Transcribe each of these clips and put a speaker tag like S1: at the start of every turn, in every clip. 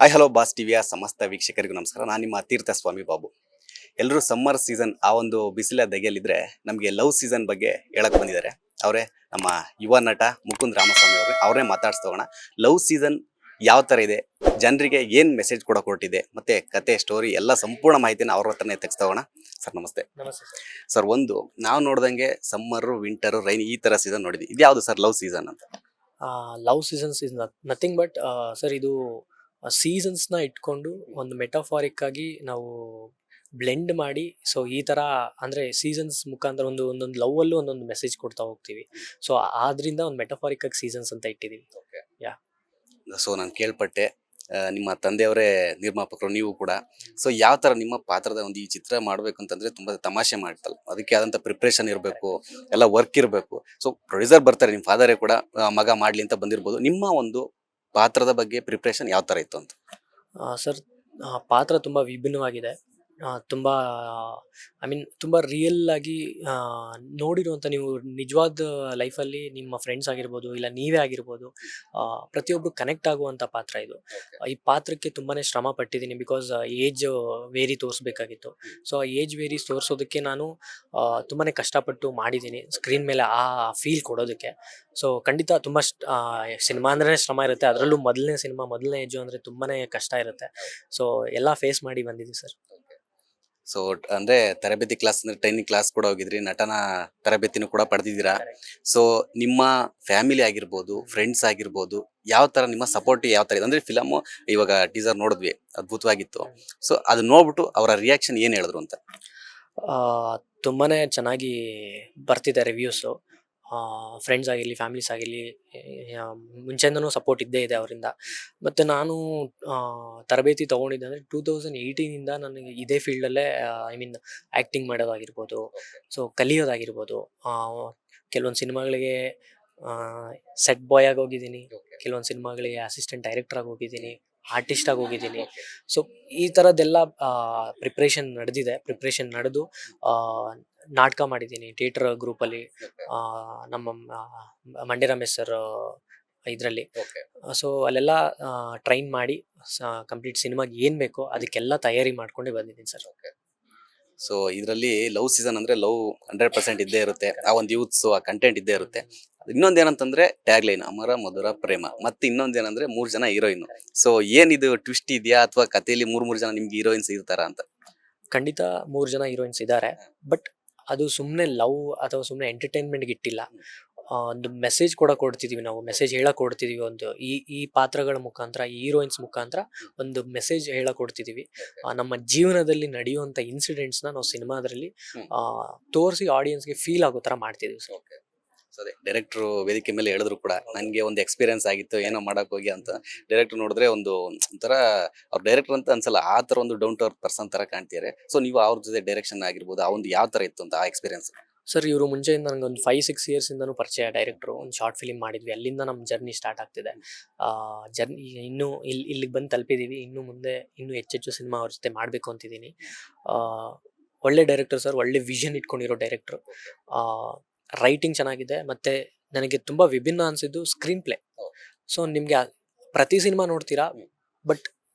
S1: Hi hello boss ಟಿವಿಯ ಸಮಸ್ತ ವೀಕ್ಷಕರಿಗೂ ನಮಸ್ಕಾರ. ನಾನು ನಿಮ್ಮ ತೀರ್ಥ ಸ್ವಾಮಿ ಬಾಬು. ಎಲ್ಲರೂ ಸಮ್ಮರ್ ಸೀಸನ್ ಆ ಒಂದು ಬಿಸಿಲ ದಗೆಯಲ್ಲಿದ್ರೆ ನಮಗೆ ಲವ್ ಸೀಸನ್ ಬಗ್ಗೆ ಹೇಳಕ್ ಬಂದಿದ್ದಾರೆ. ಅವರೇ ನಮ್ಮ ಯುವ ನಟ ಮುಕುಂದ್ ರಾಮಸ್ವಾಮಿ ಅವರು. ಅವ್ರನ್ನೇ ಮಾತಾಡ್ಸೋಣ. ಲವ್ ಸೀಸನ್ ಯಾವ ಥರ ಇದೆ, ಜನರಿಗೆ ಏನು ಮೆಸೇಜ್ ಕೊಡೋಕೆ ಹೊರಟಿದೆ, ಮತ್ತೆ ಕತೆ ಸ್ಟೋರಿ ಎಲ್ಲ ಸಂಪೂರ್ಣ ಮಾಹಿತಿನ ಅವ್ರ ಹತ್ರನೇ ತೆಗೆಸ್ತೋಣ. ಸರ್ ನಮಸ್ತೆ.
S2: ನಮಸ್ತೆ ಸರ್.
S1: ಸರ್, ಒಂದು ನಾವು ನೋಡ್ದಂಗೆ ಸಮ್ಮರು, ವಿಂಟರು, ರೈನ್ ಈ ಥರ ಸೀಸನ್ ನೋಡಿದ್ವಿ. ಇದು ಯಾವುದು ಸರ್ ಲವ್ ಸೀಸನ್ ಅಂತ?
S2: Love seasons is nothing but sir, ಇದು ಸೀಸನ್ಸ್ನ ಇಟ್ಕೊಂಡು ಒಂದು ಮೆಟಾಫಾರಿಕ್ ಆಗಿ ನಾವು ಬ್ಲೆಂಡ್ ಮಾಡಿ, ಸೊ ಈ ಥರ ಅಂದರೆ ಸೀಸನ್ಸ್ ಮುಖಾಂತರ ಒಂದೊಂದು ಲವ್ವಲ್ಲೂ ಒಂದೊಂದು ಮೆಸೇಜ್ ಕೊಡ್ತಾ ಹೋಗ್ತೀವಿ. ಸೊ ಆದ್ರಿಂದ ಒಂದು ಮೆಟಾಫಾರಿಕ್ ಆಗಿ ಸೀಸನ್ಸ್ ಅಂತ ಇಟ್ಟಿದ್ದೀವಿ. ಯಾ
S1: ಸೊ ನಾನು ಕೇಳ್ಪಟ್ಟೆ, ನಿಮ್ಮ ತಂದೆಯವರೇ ನಿರ್ಮಾಪಕರು, ನೀವು ಕೂಡ. ಸೊ ಯಾವ ಥರ ನಿಮ್ಮ ಪಾತ್ರದ ಒಂದು ಈ ಚಿತ್ರ ಮಾಡಬೇಕು ಅಂತಂದ್ರೆ ತುಂಬ ತಮಾಷೆ ಮಾಡ್ತಲ್ಲ, ಅದಕ್ಕೆ ಆದಂಥ ಪ್ರಿಪ್ರೇಷನ್ ಇರಬೇಕು, ಎಲ್ಲ ವರ್ಕ್ ಇರಬೇಕು. ಸೊ ಪ್ರೊಡ್ಯೂಸರ್ ಬರ್ತಾರೆ, ನಿಮ್ಮ ಫಾದರೇ ಕೂಡ ಮಗ ಮಾಡಲಿ ಅಂತ ಬಂದಿರ್ಬೋದು. ನಿಮ್ಮ ಒಂದು ಪಾತ್ರದ ಬಗ್ಗೆ ಪ್ರಿಪ್ರೇಷನ್ ಯಾವ ಥರ ಇತ್ತು ಅಂತ?
S2: ಸರ್, ಪಾತ್ರ ತುಂಬ ವಿಭಿನ್ನವಾಗಿದೆ. ತುಂಬ ತುಂಬ ರಿಯಲ್ ಆಗಿ ನೋಡಿರುವಂಥ, ನೀವು ನಿಜವಾದ ಲೈಫಲ್ಲಿ ನಿಮ್ಮ ಫ್ರೆಂಡ್ಸ್ ಆಗಿರ್ಬೋದು, ಇಲ್ಲ ನೀವೇ ಆಗಿರ್ಬೋದು, ಪ್ರತಿಯೊಬ್ಬರು ಕನೆಕ್ಟ್ ಆಗುವಂಥ ಪಾತ್ರ ಇದು. ಈ ಪಾತ್ರಕ್ಕೆ ತುಂಬಾ ಶ್ರಮ ಪಟ್ಟಿದ್ದೀನಿ. ಬಿಕಾಸ್ ಏಜ್ ವೇರಿ ತೋರಿಸ್ಬೇಕಾಗಿತ್ತು. ಸೊ ಆ ಏಜ್ ವೇರಿ ತೋರಿಸೋದಕ್ಕೆ ನಾನು ತುಂಬಾ ಕಷ್ಟಪಟ್ಟು ಮಾಡಿದ್ದೀನಿ ಸ್ಕ್ರೀನ್ ಮೇಲೆ ಆ ಫೀಲ್ ಕೊಡೋದಕ್ಕೆ. ಸೊ ಖಂಡಿತ ತುಂಬ ಸಿನಿಮಾ ಅಂದ್ರೆ ಶ್ರಮ ಇರುತ್ತೆ. ಅದರಲ್ಲೂ ಮೊದಲನೇ ಸಿನಿಮಾ, ಮೊದಲನೇ ಏಜು ಅಂದರೆ ತುಂಬಾ ಕಷ್ಟ ಇರುತ್ತೆ. ಸೊ ಎಲ್ಲ ಫೇಸ್ ಮಾಡಿ ಬಂದಿದ್ದೀವಿ ಸರ್.
S1: ಸೊ ಅಂದ್ರೆ ತರಬೇತಿ ಕ್ಲಾಸ್ ಅಂದ್ರೆ ಟ್ರೈನಿಂಗ್ ಕ್ಲಾಸ್ ಕೂಡ ಹೋಗಿದ್ರಿ, ನಟನ ತರಬೇತಿನೂ ಕೂಡ ಪಡೆದಿದ್ದೀರಾ. ಸೊ ನಿಮ್ಮ ಫ್ಯಾಮಿಲಿ ಆಗಿರ್ಬೋದು, ಫ್ರೆಂಡ್ಸ್ ಆಗಿರ್ಬೋದು, ಯಾವ ತರ ನಿಮ್ಮ ಸಪೋರ್ಟ್ ಯಾವ ತರ ಇದೆ ಅಂದ್ರೆ ಫಿಲಮು ಇವಾಗ ಟೀಸರ್ ನೋಡಿದ್ವಿ, ಅದ್ಭುತವಾಗಿತ್ತು. ಸೊ ಅದು ನೋಡ್ಬಿಟ್ಟು ಅವರ ರಿಯಾಕ್ಷನ್ ಏನ್ ಹೇಳಿದ್ರು ಅಂತ?
S2: ತುಂಬಾ ಚೆನ್ನಾಗಿ ಬರ್ತಿದೆ ರಿವ್ಯೂಸು. ಫ್ರೆಂಡ್ಸ್ ಆಗಿರಲಿ, ಫ್ಯಾಮಿಲೀಸ್ ಆಗಿರಲಿ, ಮುಂಚೆಯಿಂದನೂ ಸಪೋರ್ಟ್ ಇದ್ದೇ ಇದೆ ಅವರಿಂದ. ಮತ್ತು ನಾನು ತರಬೇತಿ ತೊಗೊಂಡಿದ್ದೆ ಅಂದರೆ 2018ಇಂದ ನನಗೆ ಇದೇ ಫೀಲ್ಡಲ್ಲೇ, ಆ್ಯಕ್ಟಿಂಗ್ ಮಾಡೋದಾಗಿರ್ಬೋದು, ಸೊ ಕಲಿಯೋದಾಗಿರ್ಬೋದು. ಕೆಲವೊಂದು ಸಿನಿಮಾಗಳಿಗೆ ಸೆಟ್ ಬಾಯ್ ಆಗಿ ಹೋಗಿದ್ದೀನಿ, ಕೆಲವೊಂದು ಸಿನಿಮಾಗಳಿಗೆ ಅಸಿಸ್ಟೆಂಟ್ ಡೈರೆಕ್ಟರ್ ಆಗಿ ಹೋಗಿದ್ದೀನಿ, ಆರ್ಟಿಸ್ಟ್ ಆಗಿ ಹೋಗಿದ್ದೀನಿ. ಸೊ ಈ ಥರದ್ದೆಲ್ಲ ಪ್ರಿಪ್ರೇಷನ್ ನಡೆದು ನಾಟಕ ಮಾಡಿದ್ದೀನಿ ಥಿಯೇಟರ್ ಗ್ರೂಪಲ್ಲಿ, ನಮ್ಮ ಮಂಡ್ಯ ರಮೇಶ್ ಸರ್ ಇದರಲ್ಲಿ. ಸೊ ಅಲ್ಲೆಲ್ಲ ಟ್ರೈನ್ ಮಾಡಿ ಕಂಪ್ಲೀಟ್ ಸಿನಿಮಾಗೆ ಏನು ಬೇಕೋ ಅದಕ್ಕೆಲ್ಲ ತಯಾರಿ ಮಾಡ್ಕೊಂಡೇ ಬಂದಿದ್ದೀನಿ ಸರ್.
S1: ಸೊ ಇದರಲ್ಲಿ ಲವ್ ಸೀಸನ್ ಅಂದ್ರೆ ಲವ್ 100% ಇದ್ದೇ ಇರುತ್ತೆ. ಆ ಒಂದು ಯೂತ್ಸ್, ಆ ಕಂಟೆಂಟ್ ಇದ್ದೇ ಇರುತ್ತೆ. ಇನ್ನೊಂದೇನಂತಂದ್ರೆ ಟ್ಯಾಗ್ ಲೈನ್ ಅಮರ ಮಧುರ ಪ್ರೇಮ. ಮತ್ತೆ ಇನ್ನೊಂದೇನಂದ್ರೆ 3 ಜನ ಹೀರೋಯಿನ್. ಸೊ ಏನಿದು ಟ್ವಿಸ್ಟ್ ಇದೆಯಾ, ಅಥವಾ ಕಥೆಯಲ್ಲಿ 3 ಜನ ನಿಮ್ಗೆ ಹೀರೋಯಿನ್ಸ್ ಇರ್ತಾರ ಅಂತ?
S2: ಖಂಡಿತ 3 ಜನ ಹೀರೋಯಿನ್ಸ್ ಇದ್ದಾರೆ. ಬಟ್ ಅದು ಸುಮ್ಮನೆ ಲವ್ ಅಥವಾ ಸುಮ್ಮನೆ ಎಂಟರ್ಟೈನ್ಮೆಂಟ್ಗೆ ಇಟ್ಟಿಲ್ಲ. ಒಂದು ಮೆಸೇಜ್ ಕೊಡ್ತಿದೀವಿ, ನಾವು ಮೆಸೇಜ್ ಹೇಳಕ್ ಕೊಡ್ತಿದೀವಿ. ಒಂದು ಈ ಪಾತ್ರಗಳ ಮುಖಾಂತರ, ಈ ಹೀರೋಯಿನ್ಸ್ ಮುಖಾಂತರ ಒಂದು ಮೆಸೇಜ್ ಹೇಳಕ್ ಕೊಡ್ತಿದೀವಿ. ನಮ್ಮ ಜೀವನದಲ್ಲಿ ನಡೆಯುವಂಥ ಇನ್ಸಿಡೆಂಟ್ಸ್ನ ನಾವು ಸಿನಿಮಾದಲ್ಲಿ ತೋರಿಸಿ ಆಡಿಯನ್ಸ್ಗೆ ಫೀಲ್ ಆಗೋ ಥರ ಮಾಡ್ತಿದೀವಿ ಸರ್.
S1: ಸೊ ಅದೇ ಡೈರೆಕ್ಟ್ರು ವೇದಿಕೆ ಮೇಲೆ ಹೇಳಿದ್ರು ಕೂಡ, ನನಗೆ ಒಂದು ಎಕ್ಸ್ಪೀರಿಯನ್ಸ್ ಆಗಿತ್ತು ಏನೋ ಮಾಡಕ್ ಹೋಗಿ ಅಂತ. ಡೈರೆಕ್ಟರ್ ನೋಡಿದ್ರೆ ಒಂಥರ ಅವ್ರ ಡೈರೆಕ್ಟರ್ ಅಂತ ಅನ್ಸಲ್ಲ, ಆ ಥರ ಒಂದು ಡೌನ್ ಟು ಅರ್ತ್ ಪರ್ಸನ್ ಥರ ಕಾಣ್ತಿದ್ದಾರೆ. ಸೊ ನೀವು ಅವ್ರ ಜೊತೆ ಡೈರೆಕ್ಷನ್ ಆಗಿರ್ಬೋದು, ಆ ಒಂದು ಯಾವ ಥರ ಇತ್ತು ಅಂತ ಆ ಎಕ್ಸ್ಪೀರಿಯನ್ಸ್?
S2: ಸರ್, ಇವರು ಮುಂಚೆಯಿಂದ ನನಗೆ ಒಂದು 5-6 ಇಯರ್ಸಿಂದನೂ ಪರಿಚಯ ಡೈರೆಕ್ಟ್ರು. ಒಂದು ಶಾರ್ಟ್ ಫಿಲಿಮ್ ಮಾಡಿದ್ವಿ, ಅಲ್ಲಿಂದ ನಮ್ಮ ಜರ್ನಿ ಸ್ಟಾರ್ಟ್ ಆಗ್ತಿದೆ. ಜರ್ನಿ ಇನ್ನೂ ಇಲ್ಲಿಗೆ ಬಂದು ತಲುಪಿದ್ದೀವಿ. ಇನ್ನು ಮುಂದೆ ಇನ್ನೂ ಹೆಚ್ಚೆಚ್ಚು ಸಿನಿಮಾ ಅವ್ರ ಜೊತೆ ಮಾಡಬೇಕು ಅಂತಿದ್ದೀನಿ. ಒಳ್ಳೆ ಡೈರೆಕ್ಟರ್ ಸರ್, ಒಳ್ಳೆ ವಿಷನ್ ಇಟ್ಕೊಂಡಿರೋ ಡೈರೆಕ್ಟ್ರು. ರೈಟಿಂಗ್ ಚೆನ್ನಾಗಿದೆ, ಮತ್ತು ನನಗೆ ತುಂಬ ವಿಭಿನ್ನ ಅನಿಸಿದ್ದು ಸ್ಕ್ರೀನ್ ಪ್ಲೇ. ಸೊ ನಿಮಗೆ ಪ್ರತಿ ಸಿನಿಮಾ ನೋಡ್ತೀರಾ, ಬಟ್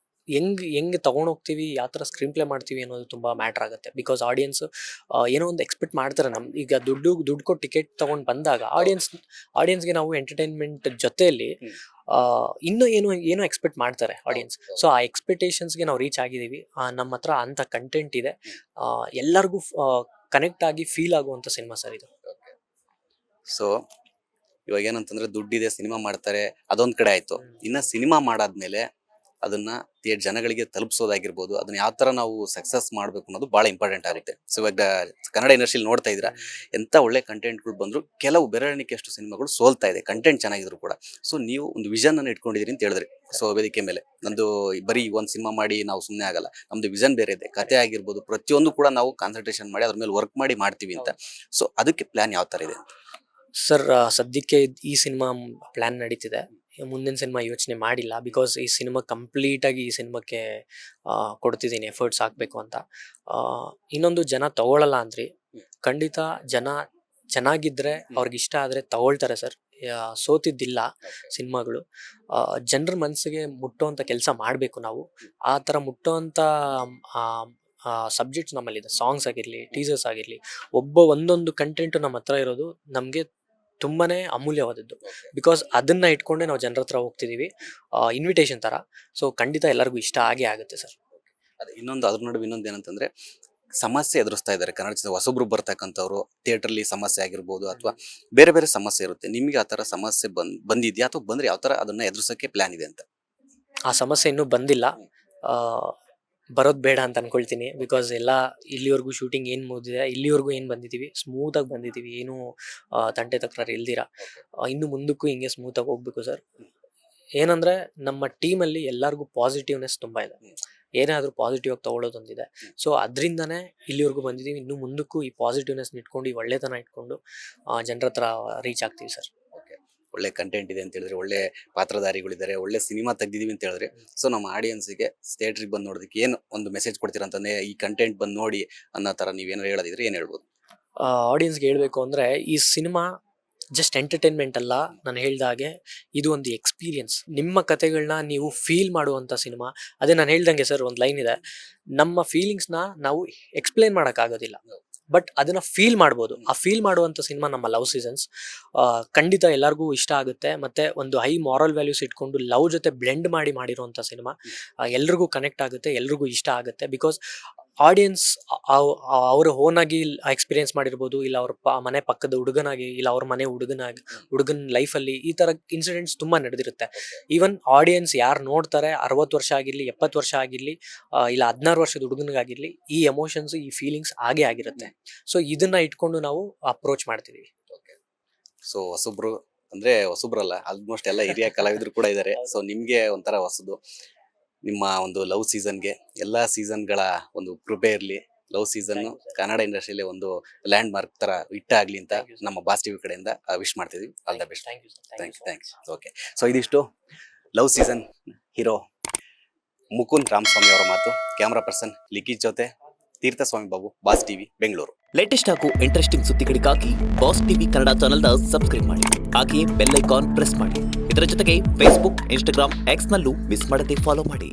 S2: ಹೆಂಗೆ ತೊಗೊಂಡೋಗ್ತೀವಿ, ಯಾವ ಥರ ಸ್ಕ್ರೀನ್ ಪ್ಲೇ ಮಾಡ್ತೀವಿ ಅನ್ನೋದು ತುಂಬ ಮ್ಯಾಟ್ರ್ ಆಗುತ್ತೆ. ಬಿಕಾಸ್ ಆಡಿಯನ್ಸ್ ಏನೋ ಒಂದು ಎಕ್ಸ್ಪೆಕ್ಟ್ ಮಾಡ್ತಾರೆ. ಈಗ ದುಡ್ಡು ಕೊಟ್ಟು ಟಿಕೆಟ್ ತೊಗೊಂಡು ಬಂದಾಗ ಆಡಿಯನ್ಸ್ಗೆ ನಾವು ಎಂಟರ್ಟೈನ್ಮೆಂಟ್ ಜೊತೆಯಲ್ಲಿ ಇನ್ನೂ ಏನೋ ಎಕ್ಸ್ಪೆಕ್ಟ್ ಮಾಡ್ತಾರೆ ಆಡಿಯನ್ಸ್. ಸೊ ಆ ಎಕ್ಸ್ಪೆಕ್ಟೇಷನ್ಸ್ಗೆ ನಾವು ರೀಚ್ ಆಗಿದ್ದೀವಿ. ನಮ್ಮ ಹತ್ರ ಅಂಥ ಕಂಟೆಂಟ್ ಇದೆ. ಎಲ್ಲರಿಗೂ ಕನೆಕ್ಟ್ ಆಗಿ ಫೀಲ್ ಆಗುವಂಥ ಸಿನಿಮಾ ಸರ್ ಇದು.
S1: ಸೊ ಇವಾಗ ಏನಂತಂದ್ರೆ ದುಡ್ಡಿದೆ, ಸಿನಿಮಾ ಮಾಡ್ತಾರೆ, ಅದೊಂದ್ ಕಡೆ ಆಯ್ತು. ಇನ್ನ ಸಿನಿಮಾ ಮಾಡಾದ್ಮೇಲೆ ಅದನ್ನ ಜನಗಳಿಗೆ ತಲುಪಿಸೋದಾಗಿರ್ಬೋದು, ಅದನ್ನ ಯಾವ ತರ ನಾವು ಸಕ್ಸಸ್ ಮಾಡ್ಬೇಕು ಅನ್ನೋದು ಬಹಳ ಇಂಪಾರ್ಟೆಂಟ್ ಆಗುತ್ತೆ. ಸೊ ಇವಾಗ ಕನ್ನಡ ಇಂಡಸ್ಟ್ರಿಯಲ್ಲಿ ನೋಡ್ತಾ ಇದ್ದೀರಾ, ಎಂತ ಒಳ್ಳೆ ಕಂಟೆಂಟ್ಗಳು ಬಂದ್ರು ಕೆಲವು ಬೆರಳಿಕೆಯಷ್ಟು ಸಿನಿಮಾಗಳು ಸೋಲ್ತಾ ಇದೆ, ಕಂಟೆಂಟ್ ಚೆನ್ನಾಗಿದ್ರು ಕೂಡ. ಸೊ ನೀವು ಒಂದು ವಿಷನ್ ಅನ್ನು ಇಟ್ಕೊಂಡಿದ್ದೀರಿ ಅಂತ ಹೇಳಿದ್ರಿ. ಸೊ ವೇದಿಕೆ ಮೇಲೆ ನಂದು ಬರೀ ಒಂದ್ ಸಿನಿಮಾ ಮಾಡಿ ನಾವು ಸುಮ್ಮನೆ ಆಗಲ್ಲ, ನಮ್ದು ವಿಷನ್ ಬೇರೆ ಇದೆ, ಕತೆ ಆಗಿರ್ಬೋದು, ಪ್ರತಿಯೊಂದು ಕೂಡ ನಾವು ಕಾನ್ಸಂಟ್ರೇಷನ್ ಮಾಡಿ ಅದ್ರ ಮೇಲೆ ವರ್ಕ್ ಮಾಡಿ ಮಾಡ್ತೀವಿ ಅಂತ. ಸೊ ಅದಕ್ಕೆ ಪ್ಲಾನ್ ಯಾವ ತರ ಇದೆ ಅಂತ?
S2: ಸರ್, ಸದ್ಯಕ್ಕೆ ಈ ಸಿನಿಮಾ ಪ್ಲ್ಯಾನ್ ನಡೀತಿದೆ. ಮುಂದಿನ ಸಿನಿಮಾ ಯೋಚನೆ ಮಾಡಿಲ್ಲ. ಬಿಕಾಸ್ ಈ ಸಿನಿಮಾ ಕಂಪ್ಲೀಟಾಗಿ ಈ ಸಿನಿಮಾಕ್ಕೆ ಕೊಡ್ತಿದ್ದೀನಿ, ಎಫರ್ಟ್ಸ್ ಹಾಕಬೇಕು ಅಂತ. ಇನ್ನೊಂದು, ಜನ ತಗೊಳ್ಳಲ್ಲ ಅಂದ್ರಿ. ಖಂಡಿತ ಜನ ಚೆನ್ನಾಗಿದ್ದರೆ, ಅವ್ರಿಗೆ ಇಷ್ಟ ಆದರೆ ತಗೊಳ್ತಾರೆ ಸರ್. ಸೋತಿದ್ದಿಲ್ಲ ಸಿನಿಮಾಗಳು. ಜನರ ಮನಸ್ಸಿಗೆ ಮುಟ್ಟುವಂಥ ಕೆಲಸ ಮಾಡಬೇಕು ನಾವು. ಆ ಥರ ಮುಟ್ಟುವಂಥ ಸಬ್ಜೆಕ್ಟ್ಸ್ ನಮ್ಮಲ್ಲಿದೆ. ಸಾಂಗ್ಸ್ ಆಗಿರಲಿ, ಟೀಸರ್ಸ್ ಆಗಿರಲಿ, ಒಂದೊಂದು ಕಂಟೆಂಟು ನಮ್ಮ ಹತ್ರ ಇರೋದು ನಮಗೆ ತುಂಬಾ ಅಮೂಲ್ಯವಾದದ್ದು. ಬಿಕಾಸ್ ಅದನ್ನು ಇಟ್ಕೊಂಡೇ ನಾವು ಜನರ ಹತ್ರ ಹೋಗ್ತಿದ್ದೀವಿ, ಇನ್ವಿಟೇಷನ್ ಥರ. ಸೊ ಖಂಡಿತ ಎಲ್ಲರಿಗೂ ಇಷ್ಟ ಆಗೇ ಆಗುತ್ತೆ ಸರ್.
S1: ಅದೇ ಅದ್ರ ನಡುವೆ ಇನ್ನೊಂದು ಏನಂತಂದ್ರೆ ಸಮಸ್ಯೆ ಎದುರಿಸ್ತಾ ಇದ್ದಾರೆ ಕನ್ನಡ ಚಿತ್ರ ಹೊಸಬ್ರು ಬರ್ತಕ್ಕಂಥವ್ರು. ಥಿಯೇಟರ್ಲಿ ಸಮಸ್ಯೆ ಆಗಿರ್ಬೋದು ಅಥವಾ ಬೇರೆ ಬೇರೆ ಸಮಸ್ಯೆ ಇರುತ್ತೆ. ನಿಮಗೆ ಆ ಥರ ಸಮಸ್ಯೆ ಬಂದಿದ್ಯಾ ಅಥವಾ ಬಂದ್ರೆ ಯಾವ ಥರ ಅದನ್ನ ಎದುರಿಸೋಕೆ ಪ್ಲಾನ್ ಇದೆ ಅಂತ?
S2: ಆ ಸಮಸ್ಯೆ ಇನ್ನೂ ಬಂದಿಲ್ಲ, ಬರೋದು ಬೇಡ ಅಂತ ಅನ್ಕೊಳ್ತೀನಿ. ಬಿಕಾಸ್ ಎಲ್ಲ ಇಲ್ಲಿವರೆಗೂ ಶೂಟಿಂಗ್ ಏನು ಮುಗಿದಿದೆ, ಇಲ್ಲಿವರೆಗೂ ಏನು ಬಂದಿದ್ದೀವಿ ಸ್ಮೂತಾಗಿ ಬಂದಿದ್ದೀವಿ, ಏನು ತಂಟೆ ತಕರಾರು ಇಲ್ದಿರ. ಇನ್ನು ಮುಂದಕ್ಕೂ ಹಿಂಗೆ ಸ್ಮೂತಾಗಿ ಹೋಗ್ಬೇಕು ಸರ್. ಏನಂದ್ರೆ ನಮ್ಮ ಟೀಮಲ್ಲಿ ಎಲ್ಲರಿಗೂ ಪಾಸಿಟಿವ್ನೆಸ್ ತುಂಬ ಇದೆ. ಏನಾದರೂ ಪಾಸಿಟಿವ್ ಆಗಿ ತಗೊಳ್ಳೋದೊಂದಿದೆ. ಸೊ ಅದರಿಂದನೇ ಇಲ್ಲಿವರೆಗೂ ಬಂದಿದ್ದೀವಿ. ಇನ್ನು ಮುಂದಕ್ಕೂ ಈ ಪಾಸಿಟಿವ್ನೆಸ್ ಇಟ್ಕೊಂಡು, ಈ ಒಳ್ಳೆತನ ಇಟ್ಕೊಂಡು ಜನರ ಹತ್ರ ರೀಚ್ ಆಗ್ತೀವಿ ಸರ್.
S1: ಒಳ್ಳೆ ಕಂಟೆಂಟ್ ಇದೆ ಅಂತ ಹೇಳಿದ್ರೆ, ಒಳ್ಳೆ ಪಾತ್ರಧಾರಿಗಳಿದ್ದಾರೆ, ಒಳ್ಳೆ ಸಿನಿಮಾ ತೆಗ್ದಿದೀವಿ ಅಂತ ಹೇಳಿದ್ರೆ, ಸೊ ನಮ್ಮ ಆಡಿಯನ್ಸ್ಗೆ ಥಿಯೇಟ್ರಿಗೆ ಬಂದು ನೋಡೋದಕ್ಕೆ ಏನು ಒಂದು ಮೆಸೇಜ್ ಕೊಡ್ತೀರಾ ಅಂತಂದ್ರೆ, ಈ ಕಂಟೆಂಟ್ ಬಂದು ನೋಡಿ ಅನ್ನೋ ಥರ ನೀವೇನಾರು ಹೇಳೋದಿದ್ರೆ ಏನು ಹೇಳ್ಬೋದು?
S2: ಆಡಿಯನ್ಸ್ಗೆ ಹೇಳಬೇಕು ಅಂದರೆ, ಈ ಸಿನಿಮಾ ಜಸ್ಟ್ ಎಂಟರ್ಟೈನ್ಮೆಂಟ್ ಅಲ್ಲ. ನಾನು ಹೇಳ್ದ ಹಾಗೆ ಇದು ಒಂದು ಎಕ್ಸ್ಪೀರಿಯನ್ಸ್. ನಿಮ್ಮ ಕತೆಗಳನ್ನ ನೀವು ಫೀಲ್ ಮಾಡುವಂಥ ಸಿನಿಮಾ. ಅದೇ ನಾನು ಹೇಳ್ದಂಗೆ ಸರ್, ಒಂದು ಲೈನ್ ಇದೆ, ನಮ್ಮ ಫೀಲಿಂಗ್ಸ್ನ ನಾವು ಎಕ್ಸ್ಪ್ಲೇನ್ ಮಾಡೋಕ್ಕಾಗೋದಿಲ್ಲ, ಬಟ್ ಅದನ್ನ ಫೀಲ್ ಮಾಡ್ಬೋದು. ಆ ಫೀಲ್ ಮಾಡುವಂಥ ಸಿನಿಮಾ ನಮ್ಮ ಲವ್ ಸೀಸನ್ಸ್. ಖಂಡಿತ ಎಲ್ಲರಿಗೂ ಇಷ್ಟ ಆಗುತ್ತೆ. ಮತ್ತು ಒಂದು ಹೈ ಮಾರಲ್ ವ್ಯಾಲ್ಯೂಸ್ ಇಟ್ಕೊಂಡು ಲವ್ ಜೊತೆ ಬ್ಲೆಂಡ್ ಮಾಡಿರುವಂಥ ಸಿನಿಮಾ. ಎಲ್ರಿಗೂ ಕನೆಕ್ಟ್ ಆಗುತ್ತೆ, ಎಲ್ರಿಗೂ ಇಷ್ಟ ಆಗುತ್ತೆ. ಬಿಕಾಸ್ ಆಡಿಯನ್ಸ್ ಅವರು ಓನಾಗಿ ಎಕ್ಸ್ಪೀರಿಯನ್ಸ್ ಮಾಡಿರ್ಬೋದು, ಇಲ್ಲ ಅವ್ರ ಮನೆ ಪಕ್ಕದ ಹುಡುಗನಾಗಿ, ಇಲ್ಲ ಅವ್ರ ಮನೆ ಹುಡುಗನ ಲೈಫಲ್ಲಿ ಈ ಥರ ಇನ್ಸಿಡೆಂಟ್ಸ್ ತುಂಬ ನಡೆದಿರುತ್ತೆ. ಈವನ್ ಆಡಿಯನ್ಸ್ ಯಾರು ನೋಡ್ತಾರೆ, 60 ವರ್ಷ ಆಗಿರಲಿ, 70 ವರ್ಷ ಆಗಿರಲಿ, ಇಲ್ಲ 16 ವರ್ಷದ ಹುಡುಗನಿಗಾಗಿರಲಿ, ಈ ಎಮೋಷನ್ಸ್, ಈ ಫೀಲಿಂಗ್ಸ್ ಆಗೇ ಆಗಿರುತ್ತೆ. ಸೊ ಇದನ್ನ ಇಟ್ಕೊಂಡು ನಾವು ಅಪ್ರೋಚ್ ಮಾಡ್ತಿದ್ದೀವಿ.
S1: ಸೊ ಹೊಸಬ್ರಲ್ಲ, ಆಲ್ಮೋಸ್ಟ್ ಎಲ್ಲ ಹಿರಿಯ ಕಲಾವಿದರು ಕೂಡ ಇದ್ದಾರೆ. ಸೊ ನಿಮ್ಗೆ ಒಂಥರ ಹೊಸದು, ನಿಮ್ಮ ಒಂದು ಲವ್ ಸೀಸನ್ಗೆ ಎಲ್ಲ ಸೀಸನ್ಗಳ ಒಂದು ಕೃಪೆ ಇರಲಿ. ಲವ್ ಸೀಸನ್ ಕನ್ನಡ ಇಂಡಸ್ಟ್ರಿಯಲ್ಲಿ ಒಂದು ಲ್ಯಾಂಡ್ ಮಾರ್ಕ್ ತರ ಇಟ್ಟಾಗ್ಲಿ ಅಂತ ನಮ್ಮ ಬಾಸ್ ಟಿವಿ ಕಡೆಯಿಂದ ವಿಶ್ ಮಾಡ್ತಿದ್ವಿ. All the best. Thanks. Okay, so ಇದಿಷ್ಟು love season hero Mukund Ramaswamy ಅವರ ಮಾತು. ಕ್ಯಾಮ್ರಾ ಪರ್ಸನ್ ಲಿಖಿತ್ ಜೊತೆ Theerthaswamy Babu, boss TV Bengaluru.
S3: Latest ಹಾಗೂ ಇಂಟ್ರೆಸ್ಟಿಂಗ್ ಸುದ್ದಿಗಳಿಗಾಗಿ ಬಾಸ್ ಟಿವಿ ಕನ್ನಡ ಚಾನೆಲ್ನ ಸಬ್ಸ್ಕ್ರೈಬ್ ಮಾಡಿ. ಹಾಗೆಯೇ ಬೆಲ್ ಐಕಾನ್ ಪ್ರೆಸ್ ಮಾಡಿ. ಇದರ ಜೊತೆಗೆ ಫೇಸ್ಬುಕ್, ಇನ್ಸ್ಟಾಗ್ರಾಮ್, ಎಕ್ಸ್ ನಲ್ಲೂ ಮಿಸ್ ಮಾಡದೆ ಫಾಲೋ ಮಾಡಿ.